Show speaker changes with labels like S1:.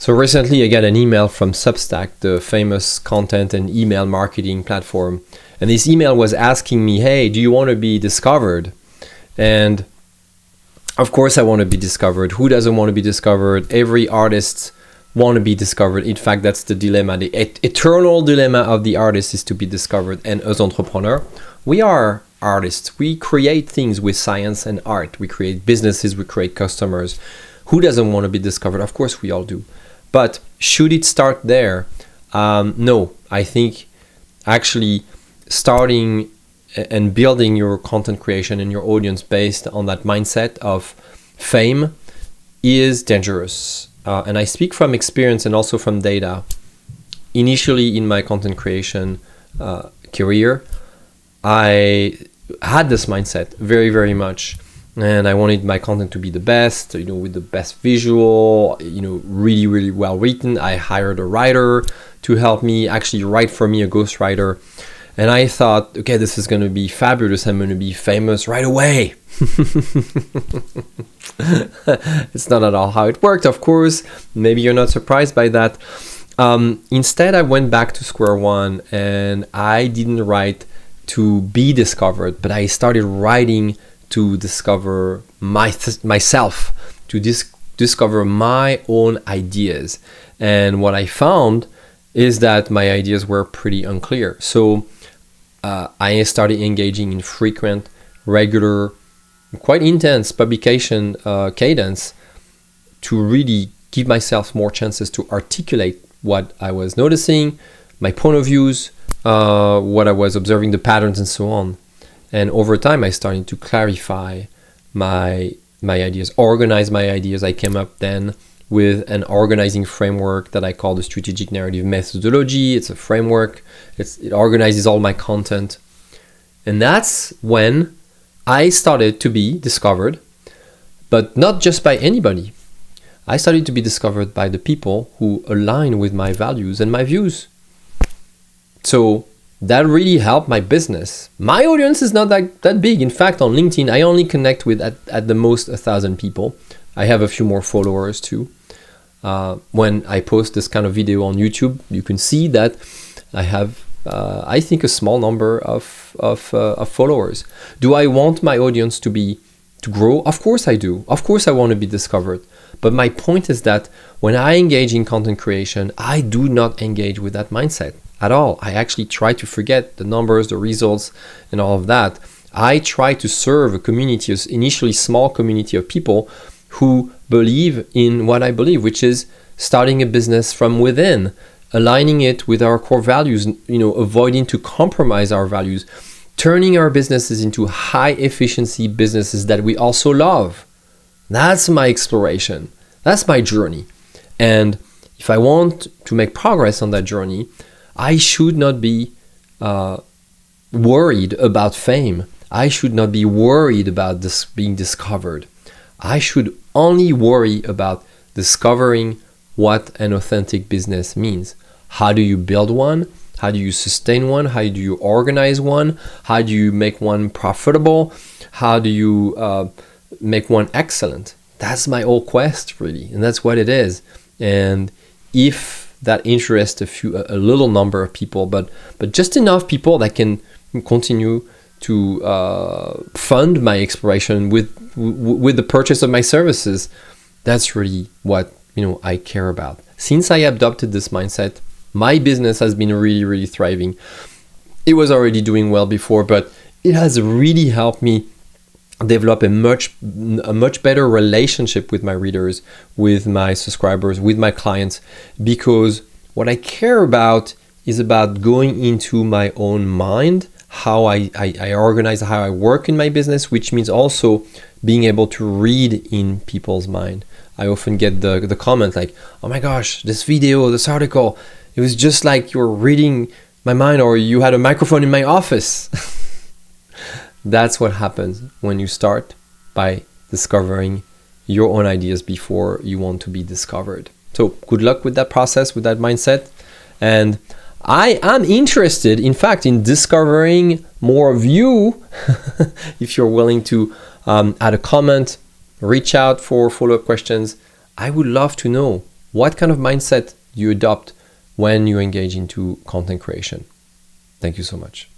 S1: So recently I got an email from Substack, the famous content and email marketing platform. And this email was asking me, hey, do you want to be discovered? And of course I want to be discovered. Who doesn't want to be discovered? Every artist want to be discovered. In fact, that's the dilemma. The eternal dilemma of the artist is to be discovered. And as entrepreneurs, we are artists. We create things with science and art. We create businesses, we create customers. Who doesn't want to be discovered? Of course we all do. But should it start there? No, I think actually starting and building your content creation and your audience based on that mindset of fame is dangerous. And I speak from experience and also from data. Initially in my content creation career, I had this mindset very, very much. And I wanted my content to be the best, with the best visual, really, really well written. I hired a writer to help me actually write for me, a ghostwriter. And I thought, okay, this is going to be fabulous. I'm going to be famous right away. It's not at all how it worked, of course. Maybe you're not surprised by that. Instead, I went back to square one and I didn't write to be discovered, but I started writing to discover myself, to discover my own ideas. And what I found is that my ideas were pretty unclear. So I started engaging in frequent, regular, quite intense publication cadence to really give myself more chances to articulate what I was noticing, my point of views, what I was observing, the patterns and so on. And over time, I started to clarify my ideas, organize my ideas. I came up then with an organizing framework that I call the strategic narrative methodology. It's a framework. It organizes all my content. And that's when I started to be discovered, but not just by anybody. I started to be discovered by the people who align with my values and my views. So that really helped my business. My audience is not that big. In fact, on LinkedIn, I only connect with at the most 1,000 people. I have a few more followers too. When I post this kind of video on YouTube, you can see that I have, I think, a small number of followers. Do I want my audience to grow? Of course I do. Of course I want to be discovered. But my point is that when I engage in content creation, I do not engage with that mindset at all. I actually try to forget the numbers, the results, and all of that. I try to serve a community, initially small community of people who believe in what I believe, which is starting a business from within, aligning it with our core values, avoiding to compromise our values, turning our businesses into high efficiency businesses that we also love. That's my exploration. That's my journey. And if I want to make progress on that journey, I should not be worried about fame. I should not be worried about this being discovered. I should only worry about discovering what an authentic business means. How do you build one? How do you sustain one? How do you organize one? How do you make one profitable? How do you make one excellent? That's my whole quest, really, and that's what it is. And if that interests a little number of people, but just enough people that can continue to fund my exploration with the purchase of my services, that's really what I care about. Since I adopted this mindset, my business has been really, really thriving. It was already doing well before, but it has really helped me develop a much better relationship with my readers, with my subscribers, with my clients, because what I care about is about going into my own mind, how I organize, how I work in my business, which means also being able to read in people's mind. I often get the comment like, oh my gosh, this video, this article, it was just like you were reading my mind, or you had a microphone in my office. That's what happens when you start by discovering your own ideas before you want to be discovered. So good luck with that process, with that mindset. And I am interested, in fact, in discovering more of you. If you're willing to add a comment, reach out for follow-up questions. I would love to know what kind of mindset do you adopt when you engage into content creation? Thank you so much.